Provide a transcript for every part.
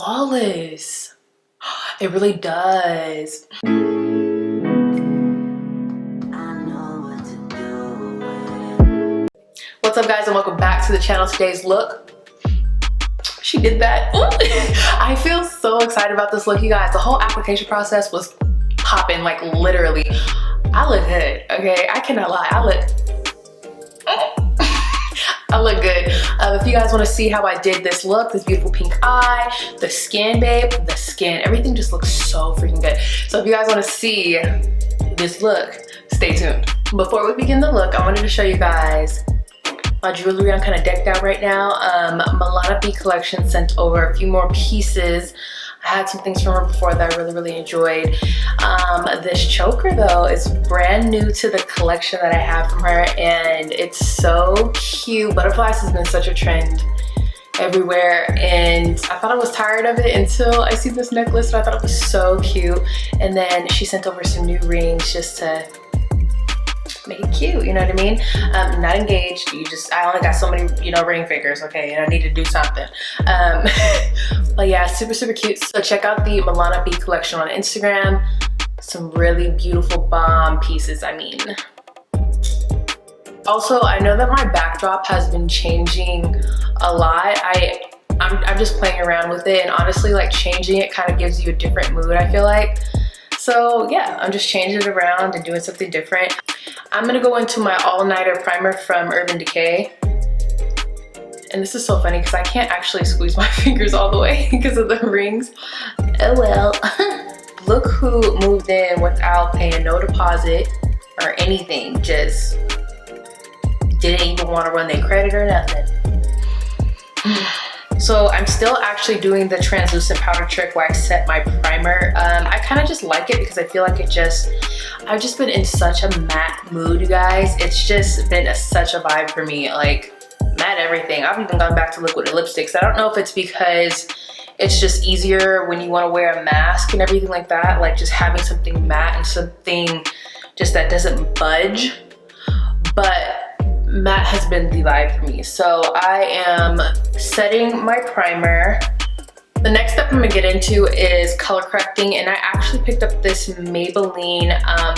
flawless. It really does. What's up guys, and welcome back to the channel. Today's look, she did that. I feel so excited about this look, you guys. The whole application process was popping, like literally. I look good, okay? I cannot lie, I look good. If you guys want to see how I did this look, this beautiful pink eye, the skin, babe, the skin, everything just looks so freaking good. So if you guys want to see this look, stay tuned. Before we begin the look, I wanted to show you guys my jewelry. I'm kind of decked out right now. Milana B collection sent over a few more pieces. I had some things from her before that I really enjoyed. This choker though is brand new to the collection that I have from her, and it's so cute. Butterflies has been such a trend everywhere, and I thought I was tired of it until I see this necklace, and I thought it was so cute. And then she sent over some new rings just to make it cute, you know what I mean? Not engaged, I only got so many, you know, ring fingers, okay, and I need to do something. But yeah, super cute. So check out the Milana B collection on Instagram. Some really beautiful bomb pieces, I mean. Also, I know that my backdrop has been changing a lot. I'm just playing around with it, and honestly, like changing it kind of gives you a different mood, I feel like. So yeah, I'm just changing it around and doing something different. I'm gonna go into my all-nighter primer from Urban Decay. And this is so funny because I can't actually squeeze my fingers all the way because of the rings. Oh well. Look who moved in without paying no deposit or anything. Just didn't even want to run their credit or nothing. So I'm still actually doing the translucent powder trick where I set my primer. I kind of just like it because I feel like I've just been in such a matte mood, you guys. It's just been such a vibe for me, like matte everything. I've even gone back to liquid lipsticks. I don't know if it's because it's just easier when you want to wear a mask and everything like that, like just having something matte and something just that doesn't budge, but matte has been the vibe for me. So I am setting my primer. The next step I'm gonna get into is color correcting, and I actually picked up this Maybelline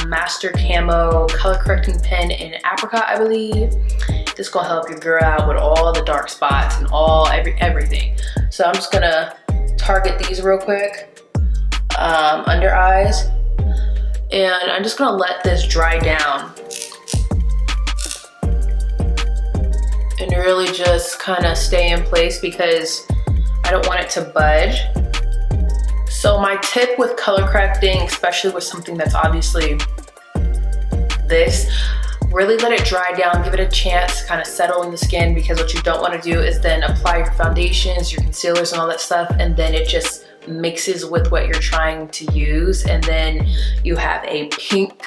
Master Camo color correcting pen in apricot, I believe. This is gonna help your girl out with all the dark spots and everything. So I'm just gonna target these real quick, under eyes, and I'm just gonna let this dry down and really just kind of stay in place because I don't want it to budge. So my tip with color correcting, especially with something that's obviously this, really let it dry down, give it a chance to kind of settle in the skin, because what you don't want to do is then apply your foundations, your concealers and all that stuff, and then it just mixes with what you're trying to use, and then you have a pink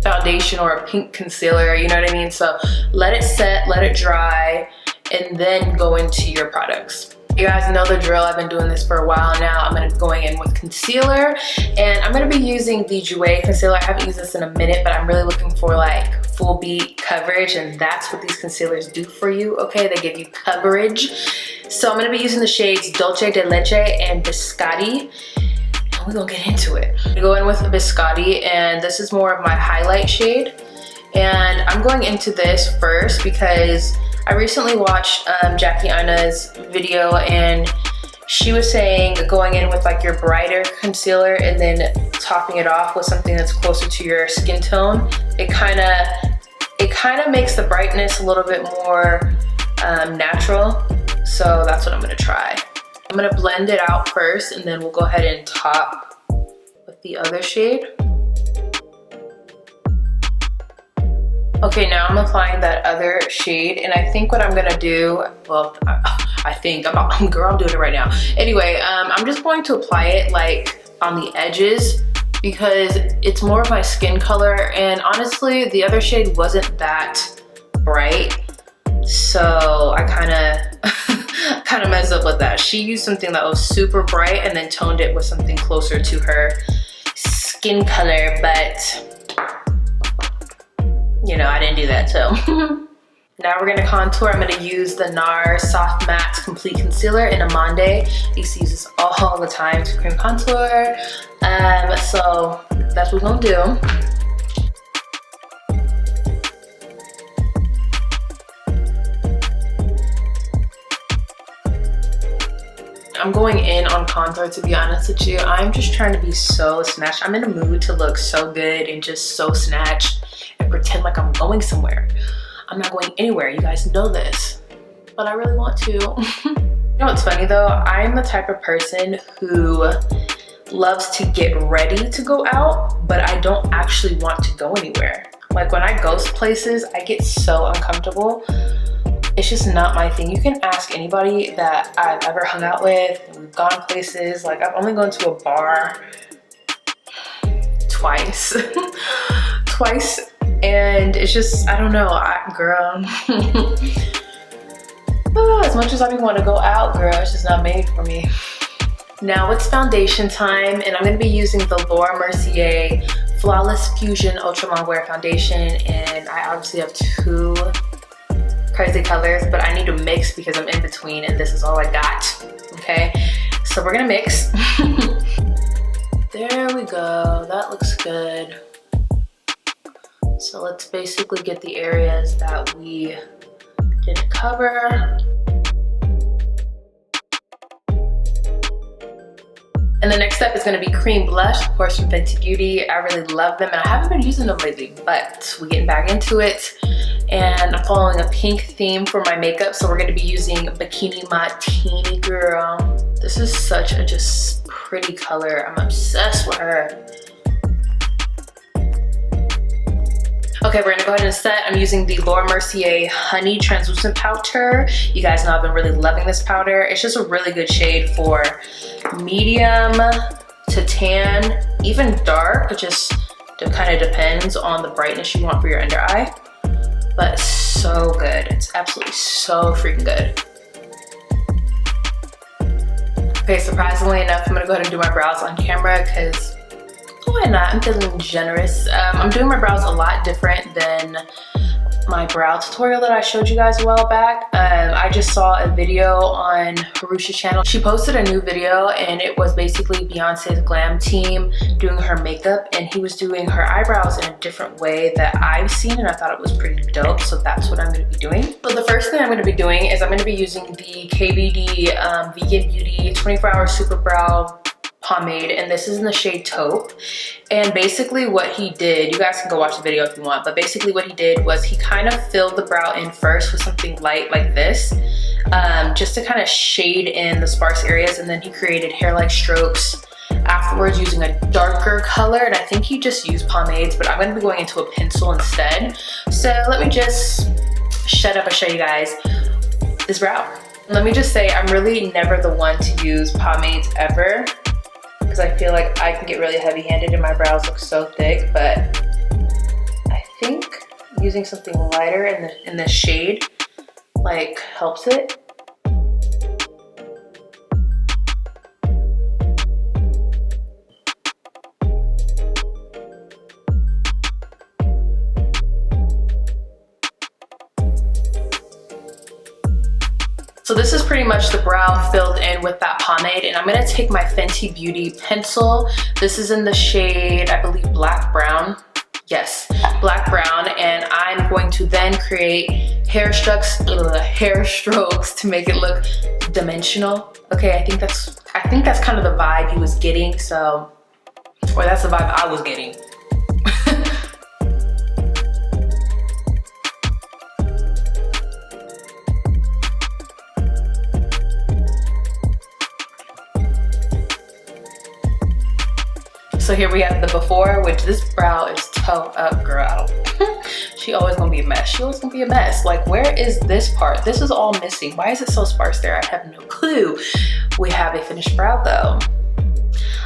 foundation or a pink concealer, you know what I mean? So let it set, let it dry, and then go into your products. You guys know the drill. I've been doing this for a while now. I'm gonna be going in with concealer, and I'm gonna be using the Jouer concealer. I haven't used this in a minute, but I'm really looking for like full beat coverage, and that's what these concealers do for you, okay? They give you coverage. So I'm gonna be using the shades Dolce de Leche and Biscotti. We're gonna get into it. I'm gonna go in with Biscotti, and this is more of my highlight shade. And I'm going into this first because I recently watched Jackie Aina's video, and she was saying going in with like your brighter concealer and then topping it off with something that's closer to your skin tone. It kind of makes the brightness a little bit more natural. So that's what I'm gonna try. I'm gonna blend it out first, and then we'll go ahead and top with the other shade. Okay, now I'm applying that other shade, and I think what I'm gonna do, well, I'm doing it right now. Anyway, I'm just going to apply it like on the edges because it's more of my skin color, and honestly, the other shade wasn't that bright. So I kind of messed up with that. She used something that was super bright and then toned it with something closer to her skin color, but you know, I didn't do that, so. Now we're gonna contour. I'm gonna use the NARS Soft Matte Complete Concealer in Amande. I used to use this all the time to cream contour. So that's what we're gonna do. I'm going in on contour, to be honest with you. I'm just trying to be so snatched. I'm in a mood to look so good and just so snatched and pretend like I'm going somewhere. I'm not going anywhere, you guys know this, but I really want to. You know what's funny though? I'm the type of person who loves to get ready to go out, but I don't actually want to go anywhere. Like when I go places, I get so uncomfortable. It's just not my thing. You can ask anybody that I've ever hung out with. We've gone places. Like I've only gone to a bar twice. Twice. And it's just, I don't know, girl. As much as I want to go out, girl, it's just not made for me. Now it's foundation time, and I'm going to be using the Laura Mercier Flawless Fusion Ultra Long Wear Foundation, and I obviously have two crazy colors, but I need to mix because I'm in between and this is all I got, okay? So we're gonna mix. There we go, that looks good. So let's basically get the areas that we didn't cover. And the next step is gonna be cream blush, of course, from Fenty Beauty. I really love them and I haven't been using them lately, but we're getting back into it. And I'm following a pink theme for my makeup, so we're gonna be using Bikini Martini, girl. This is such a just pretty color. I'm obsessed with her. Okay, we're gonna go ahead and set. I'm using the Laura Mercier Honey Translucent Powder. You guys know I've been really loving this powder. It's just a really good shade for medium to tan, even dark. It just kind of depends on the brightness you want for your under eye. But so good. It's absolutely so freaking good. Okay, surprisingly enough, I'm gonna go ahead and do my brows on camera because why not? I'm feeling generous. I'm doing my brows a lot different than my brow tutorial that I showed you guys a while back. I just saw a video on Harusha's channel. She posted a new video and it was basically Beyonce's glam team doing her makeup, and he was doing her eyebrows in a different way that I've seen, and I thought it was pretty dope, so that's what I'm going to be doing. So the first thing I'm going to be doing is I'm going to be using the KVD Vegan Beauty 24-Hour Super Brow Pomade, and this is in the shade Taupe. And basically what he did, you guys can go watch the video if you want, but basically what he did was he kind of filled the brow in first with something light like this, just to kind of shade in the sparse areas, and then he created hair-like strokes afterwards using a darker color, and I think he just used pomades, but I'm going to be going into a pencil instead. So let me just shut up and show you guys this brow. Let me just say, I'm really never the one to use pomades ever, because I feel like I can get really heavy-handed and my brows look so thick, but I think using something lighter in the shade like helps it. So this is pretty much the brow filled in with that pomade, and I'm gonna take my Fenty Beauty pencil. This is in the shade, I believe, black brown. Yes, black brown, and I'm going to then create hair strokes to make it look dimensional. Okay, I think that's kind of the vibe he was getting, so, or that's the vibe I was getting. So here we have the before, which this brow is toe up, girl. She always gonna be a mess. She always gonna be a mess. Like, where is this part? This is all missing. Why is it so sparse there? I have no clue. We have a finished brow though.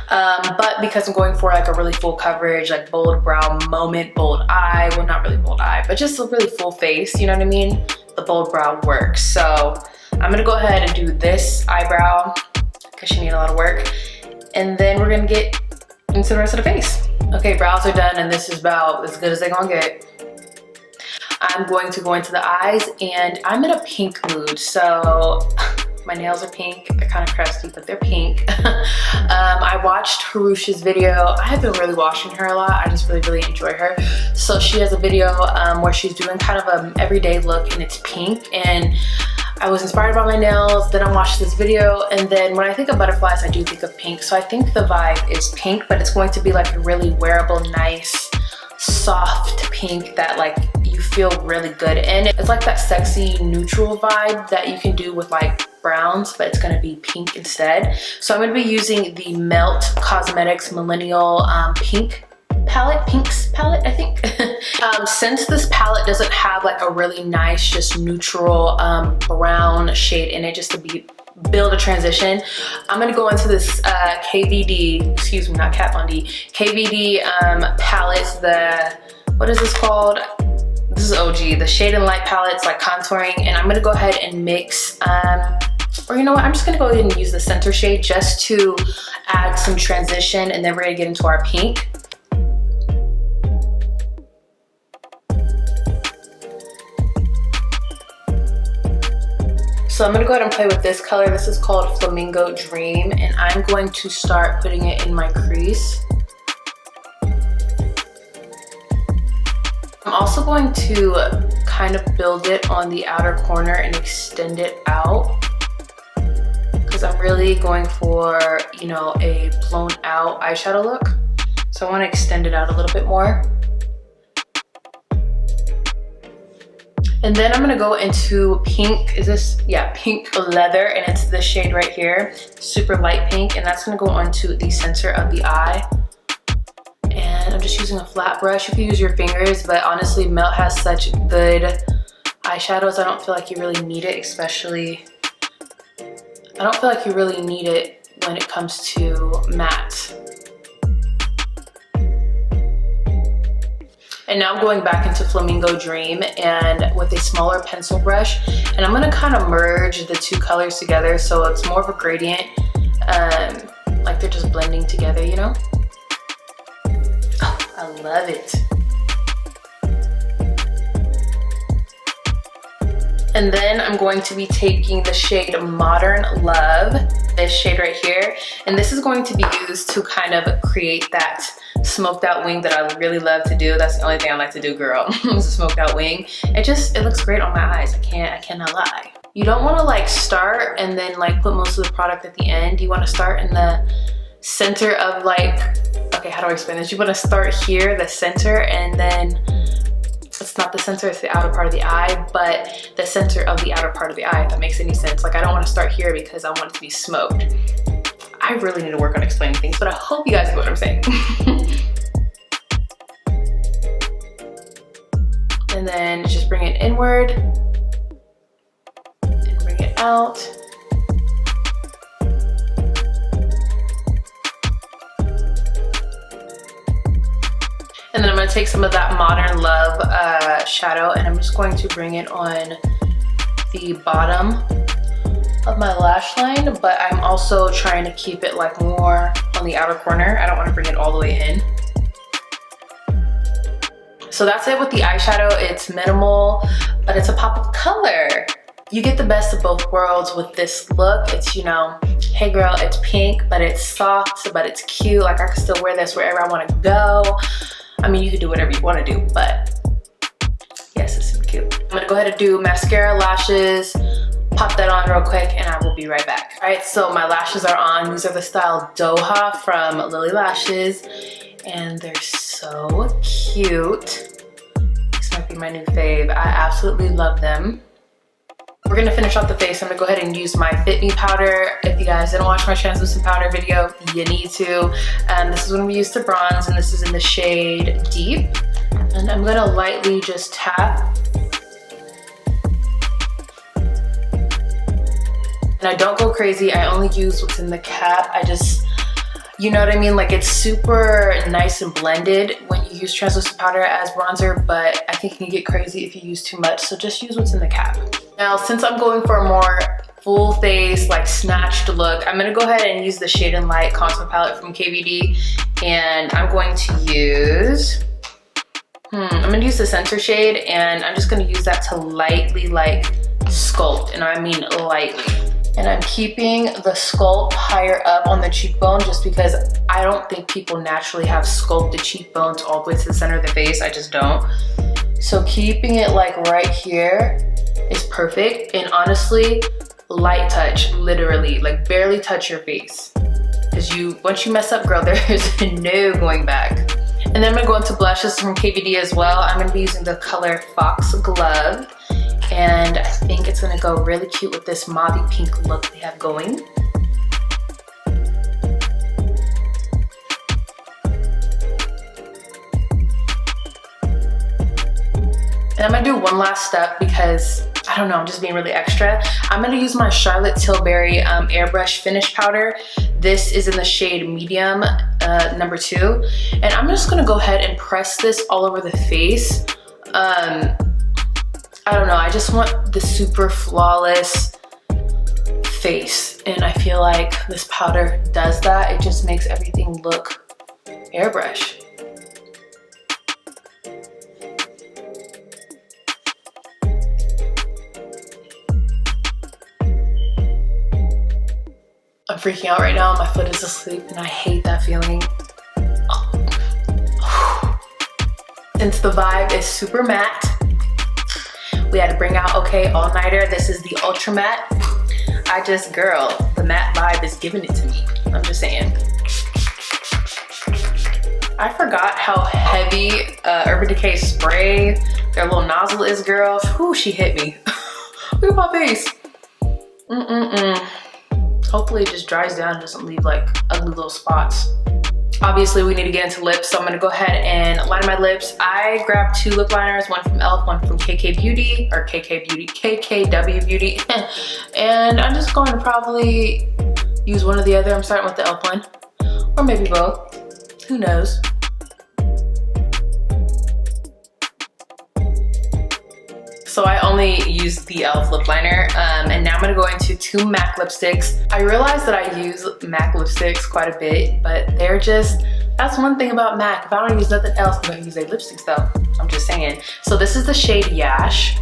But because I'm going for like a really full coverage, like bold brow moment, bold eye, well not really bold eye, but just a really full face, you know what I mean? The bold brow works. So I'm gonna go ahead and do this eyebrow because she needs a lot of work. And then we're gonna get into the rest of the face. Okay, brows are done, and this is about as good as they're gonna get. I'm going to go into the eyes, and I'm in a pink mood. So my nails are pink. They're kind of crusty, but they're pink. I watched Harush's video. I have been really watching her a lot. I just really enjoy her. So she has a video where she's doing kind of an everyday look, and it's pink. And I was inspired by my nails. Then I watched this video, and then when I think of butterflies, I do think of pink. So I think the vibe is pink, but it's going to be like a really wearable, nice, soft pink that like you feel really good in. It's like that sexy neutral vibe that you can do with like browns, but it's gonna be pink instead. So I'm gonna be using the Melt Cosmetics Millennial Pinks palette, I think. Since this palette doesn't have like a really nice, just neutral brown shade in it, just to build a transition, I'm gonna go into this KVD, excuse me, not Kat Von D, KVD palette. What is this called? This is OG, the Shade and Light palette. It's like contouring, and I'm gonna go ahead and mix, or you know what, I'm just gonna go ahead and use the center shade just to add some transition, and then we're gonna get into our pink. So I'm gonna go ahead and play with this color. This is called Flamingo Dream, and I'm going to start putting it in my crease. I'm also going to kind of build it on the outer corner and extend it out, because I'm really going for, you know, a blown out eyeshadow look. So I want to extend it out a little bit more. And then I'm gonna go into pink, pink leather, and it's this shade right here, super light pink, and that's gonna go onto the center of the eye. And I'm just using a flat brush. You can use your fingers, but honestly, Melt has such good eyeshadows. I don't feel like you really need it, I don't feel like you really need it when it comes to matte. And now I'm going back into Flamingo Dream, and with a smaller pencil brush, and I'm gonna kind of merge the two colors together so it's more of a gradient, like they're just blending together, you know? Oh, I love it. And then I'm going to be taking the shade Modern Love, this shade right here, and this is going to be used to kind of create that smoked out wing that I really love to do. That's the only thing I like to do, girl, is a smoked out wing. It looks great on my eyes. I cannot lie. You don't want to like start and then like put most of the product at the end. You want to start in the center of like, okay, how do I explain this? You want to start here, the center, and then it's not the center, it's the outer part of the eye, but the center of the outer part of the eye, if that makes any sense. Like I don't want to start here because I want it to be smoked. I really need to work on explaining things, but I hope you guys get what I'm saying. And then just bring it inward and bring it out. And then I'm gonna take some of that Modern Love shadow, and I'm just going to bring it on the bottom of my lash line, but I'm also trying to keep it like more on the outer corner. I don't want to bring it all the way in. So that's it with the eyeshadow. It's minimal, but it's a pop of color. You get the best of both worlds with this look. It's, you know, hey girl, it's pink, but it's soft, but it's cute. Like I can still wear this wherever I want to go. I mean, you can do whatever you want to do, but yes, it's super cute. I'm gonna go ahead and do mascara, lashes, pop that on real quick, and I will be right back. All right, so my lashes are on. These are the style Doha from Lily Lashes, and they're so cute. This might be my new fave. I absolutely love them. We're gonna finish off the face. I'm gonna go ahead and use my Fit Me powder. If you guys didn't watch my translucent powder video, you need to. This is when we use to bronze, and this is in the shade Deep. And I'm gonna lightly just tap. And I don't go crazy. I only use what's in the cap. I just, you know what I mean? Like it's super nice and blended when you use translucent powder as bronzer, but I think you can get crazy if you use too much. So just use what's in the cap. Now, since I'm going for a more full face, like snatched look, I'm gonna go ahead and use the Shade and Light contour palette from KVD. And I'm going to use, I'm gonna use the center shade, and I'm just gonna use that to lightly like sculpt, and I mean lightly. And I'm keeping the sculpt higher up on the cheekbone just because I don't think people naturally have sculpted cheekbones all the way to the center of the face. I just don't. So keeping it like right here is perfect. And honestly, light touch, literally, like barely touch your face. Because once you mess up, girl, there's no going back. And then I'm gonna go into blushes from KVD as well. I'm gonna be using the color Fox Glove. And I think it's gonna go really cute with this mauvey pink look they have going. And I'm gonna do one last step because, I don't know, I'm just being really extra. I'm gonna use my Charlotte Tilbury airbrush finish powder. This is in the shade medium, number 2. And I'm just gonna go ahead and press this all over the face. I don't know, I just want the super flawless face. And I feel like this powder does that. It just makes everything look airbrush. I'm freaking out right now. My foot is asleep and I hate that feeling. Oh. Since the vibe is super matte, we had to bring out OK All-Nighter. This is the Ultra Matte. Girl, the matte vibe is giving it to me. I'm just saying. I forgot how heavy Urban Decay spray, their little nozzle is, girl. Whew, she hit me. Look at my face. Hopefully it just dries down and doesn't leave like ugly little spots. Obviously we need to get into lips, so I'm gonna go ahead and line my lips. I grabbed 2 lip liners, one from e.l.f., one from KKW Beauty. And I'm just going to probably use one or the other. I'm starting with the e.l.f. one, or maybe both, who knows. So I only used the e.l.f. lip liner, and now I'm gonna go into 2 MAC lipsticks. I realize that I use MAC lipsticks quite a bit, but they're just, that's one thing about MAC. If I don't use nothing else, I'm gonna use their lipsticks though. I'm just saying. So this is the shade Yash.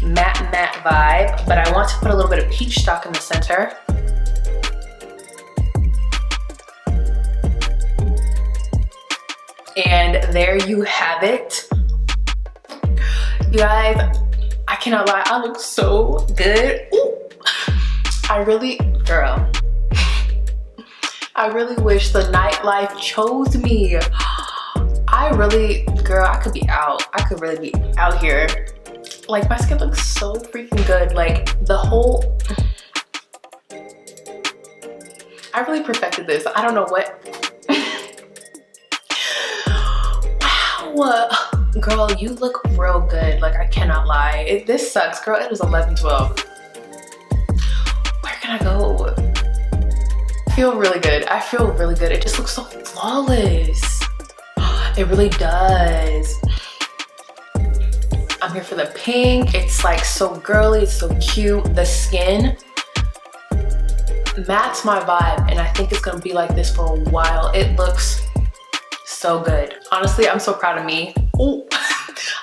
Matte vibe, but I want to put a little bit of peach stock in the center. And there you have it. You guys, I cannot lie, I look so good. Ooh. Girl, I really wish the nightlife chose me. Girl, I could be out. I could really be out here. Like, my skin looks so freaking good. Like, I really perfected this. I don't know what. Wow, girl, you look real good. Like, I cannot lie. This sucks, girl. It is 11:12. Where can I go? I feel really good. I feel really good. It just looks so flawless. It really does. I'm here for the pink. It's like so girly. It's so cute. The skin. Matte's my vibe, and I think it's gonna be like this for a while. It looks so good. Honestly, I'm so proud of me. Oh,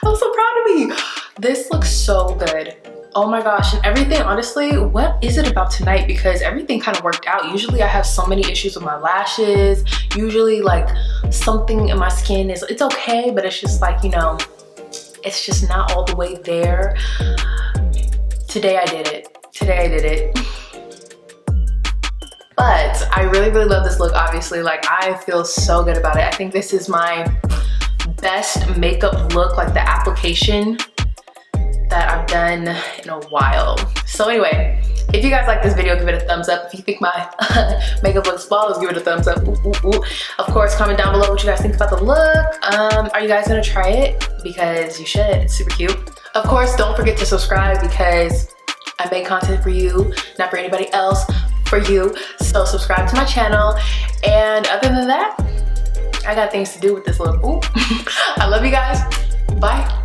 I'm so proud of me. This looks so good. Oh my gosh, and everything, honestly, what is it about tonight? Because everything kind of worked out. Usually I have so many issues with my lashes. Usually like something in my skin it's okay, but it's just like, you know, it's just not all the way there. Today I did it. But I really, really love this look, obviously. Like, I feel so good about it. I think this is my best makeup look, like the application that I've done in a while. So anyway, if you guys like this video, give it a thumbs up. If you think my makeup looks flawless, give it a thumbs up. Ooh, ooh, ooh. Of course, comment down below what you guys think about the look. Are you guys gonna try it? Because you should, it's super cute. Of course, don't forget to subscribe because I make content for you, not for anybody else, for you. So subscribe to my channel. And other than that, I got things to do with this look. Ooh. I love you guys. Bye.